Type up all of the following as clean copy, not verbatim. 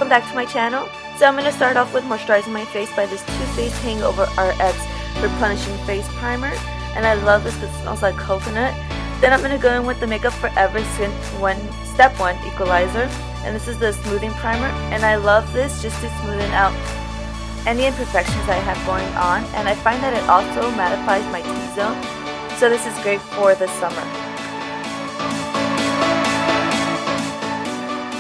Welcome back to my channel. So I'm going to start off with moisturizing my face by this Too Faced Hangover RX Replenishing Face Primer. And I love this because it smells like coconut. Then I'm going to go in with the Makeup Forever Step 1 Equalizer. And this is the Smoothing Primer. And I love this just to smoothen out any imperfections I have going on. And I find that it also mattifies my T-zone. So this is great for the summer.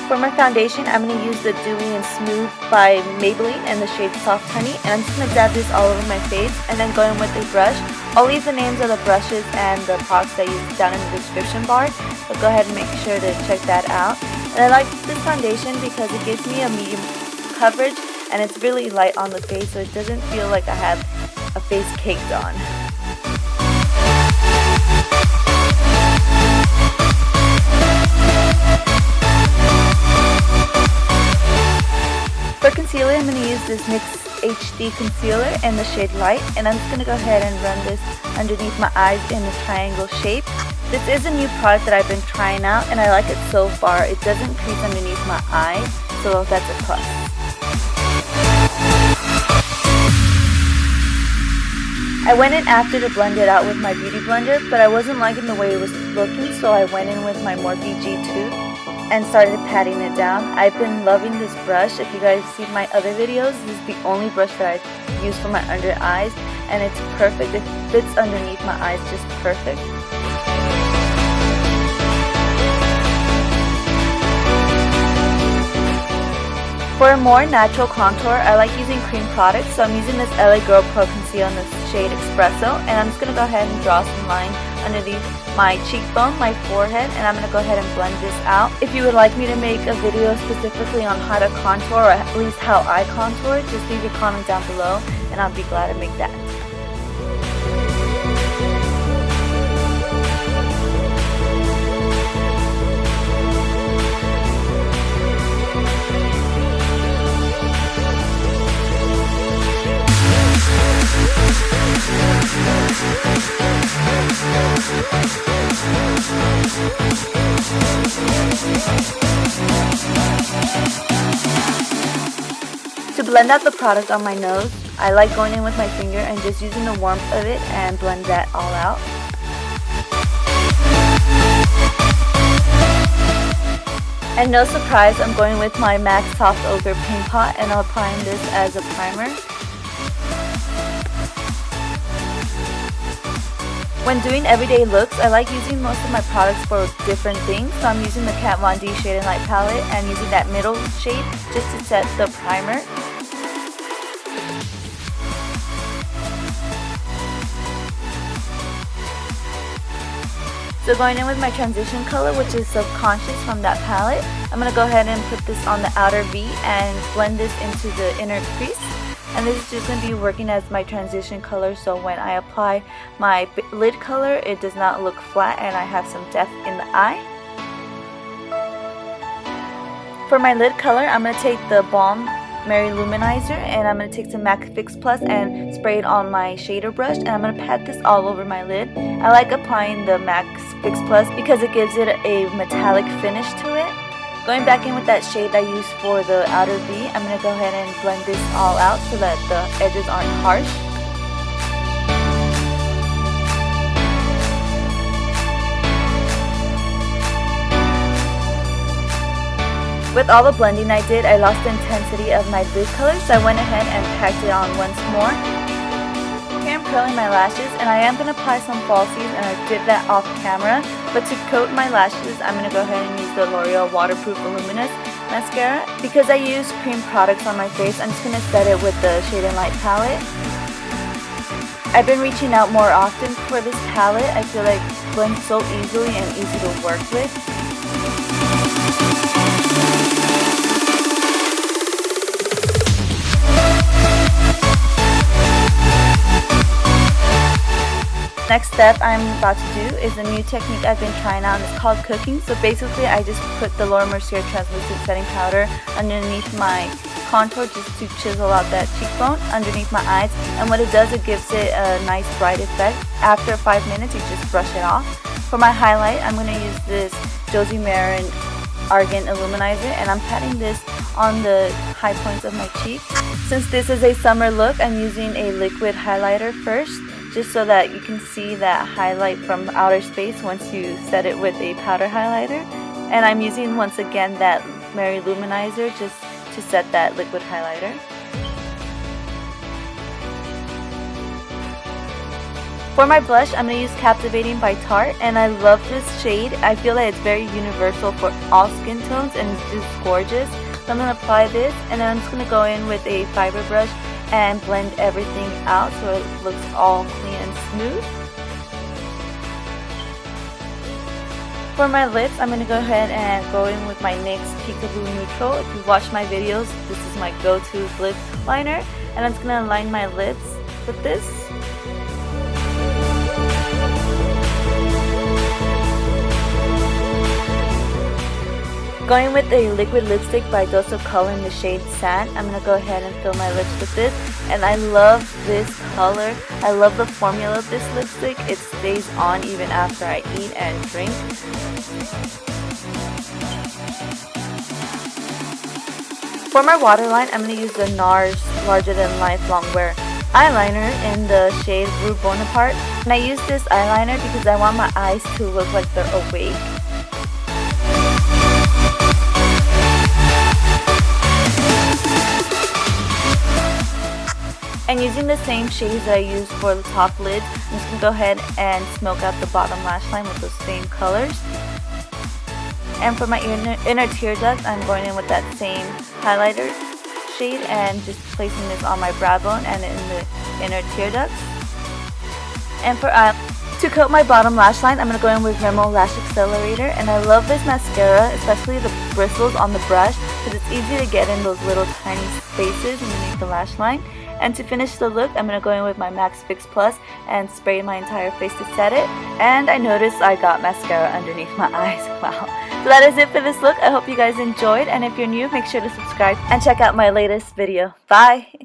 For my foundation, I'm going to use the Dewy and Smooth by Maybelline in the shade Soft Honey. And I'm just going to dab this all over my face and then go in with a brush. I'll leave the names of the brushes and the products I use down in the description bar. But go ahead and make sure to check that out. And I like this foundation because it gives me a medium coverage and it's really light on the face, so it doesn't feel like I have a face caked on. For concealer, I'm going to use this NYX HD Concealer in the shade Light, and I'm just going to go ahead and run this underneath my eyes in a triangle shape. This is a new product that I've been trying out, and I like it so far. It doesn't crease underneath my eye, so that's a plus. I went in after to blend it out with my beauty blender, but I wasn't liking the way it was looking, so I went in with my Morphe G2 and started patting it down. I've been loving this brush. If you guys see my other videos, this is the only brush that I use for my under eyes, and it's perfect. It fits underneath my eyes just perfect. For a more natural contour, I like using cream products, so I'm using this LA Girl Pro Conceal in the shade Expresso, and I'm just going to go ahead and draw some line underneath my cheekbone, my forehead, and I'm going to go ahead and blend this out. If you would like me to make a video specifically on how to contour, or at least how I contour, just leave your comment down below, and I'll be glad to make that. To blend out the product on my nose, I like going in with my finger and just using the warmth of it and blend that all out. And no surprise, I'm going with my MAC Soft Ochre Paint Pot and I'm applying this as a primer. When doing everyday looks, I like using most of my products for different things. So I'm using the Kat Von D Shade and Light palette and using that middle shade just to set the primer. So going in with my transition color, which is Subconscious from that palette, I'm going to go ahead and put this on the outer V and blend this into the inner crease. And this is just going to be working as my transition color, so when I apply my lid color, it does not look flat and I have some depth in the eye. For my lid color, I'm going to take the Balm Mary-Lou Minizer and I'm going to take some MAC Fix Plus and spray it on my shader brush, and I'm going to pat this all over my lid. I like applying the MAC Fix Plus because it gives it a metallic finish to it. Going back in with that shade I used for the outer V, I'm going to go ahead and blend this all out so that the edges aren't harsh. With all the blending I did, I lost the intensity of my lid color, so I went ahead and packed it on once more. Here I'm curling my lashes, and I am going to apply some falsies, and I did that off camera. But to coat my lashes, I'm going to go ahead and use the Loreal Waterproof Voluminous Mascara. Because I use cream products on my face, I'm just going to set it with the Shade and Light palette. I've been reaching out more often for this palette. I feel like it blends so easily and easy to work with. Next step I'm about to do is a new technique I've been trying out, and it's called cooking. So basically I just put the Mercier translucent setting powder underneath my contour just to chisel out that cheekbone underneath my eyes, and what it does, it gives it a nice bright effect. After 5 minutes you just brush it off. For my highlight, I'm going to use this Josie Maran Argan Illuminizer, and I'm patting this on the high points of my cheek. Since this is a summer look, I'm using a liquid highlighter first, just so that you can see that highlight from outer space once you set it with a powder highlighter. And I'm using once again that Mary-Lou Minizer just to set that liquid highlighter. For my blush, I'm going to use Captivating by Tarte, and I love this shade. I feel that it's very universal for all skin tones and it's just gorgeous. So I'm going to apply this, and then I'm just going to go in with a fiber brush and blend everything out so it looks all clean and smooth. For my lips, I'm going to go ahead and go in with my NYX Peekaboo Neutral. If you've watched my videos, this is my go-to lip liner, and I'm just going to line my lips with this. Going with a liquid lipstick by Dose of Color in the shade Sand, I'm going to go ahead and fill my lips with this. And I love this color. I love the formula of this lipstick. It stays on even after I eat and drink. For my waterline, I'm going to use the NARS Larger Than Life Longwear eyeliner in the shade Rue Bonaparte. And I use this eyeliner because I want my eyes to look like they're awake. And using the same shades that I used for the top lids, I'm just going to go ahead and smoke out the bottom lash line with those same colors. And for my inner tear duct, I'm going in with that same highlighter shade and just placing this on my brow bone and in the inner tear ducts. And for to coat my bottom lash line, I'm going to go in with Rimmel Lash Accelerator. And I love this mascara, especially the bristles on the brush, because it's easy to get in those little tiny spaces underneath the lash line. And to finish the look, I'm going to go in with my MAC Fix Plus and spray my entire face to set it. And I noticed I got mascara underneath my eyes. Wow. So that is it for this look. I hope you guys enjoyed. And if you're new, make sure to subscribe and check out my latest video. Bye!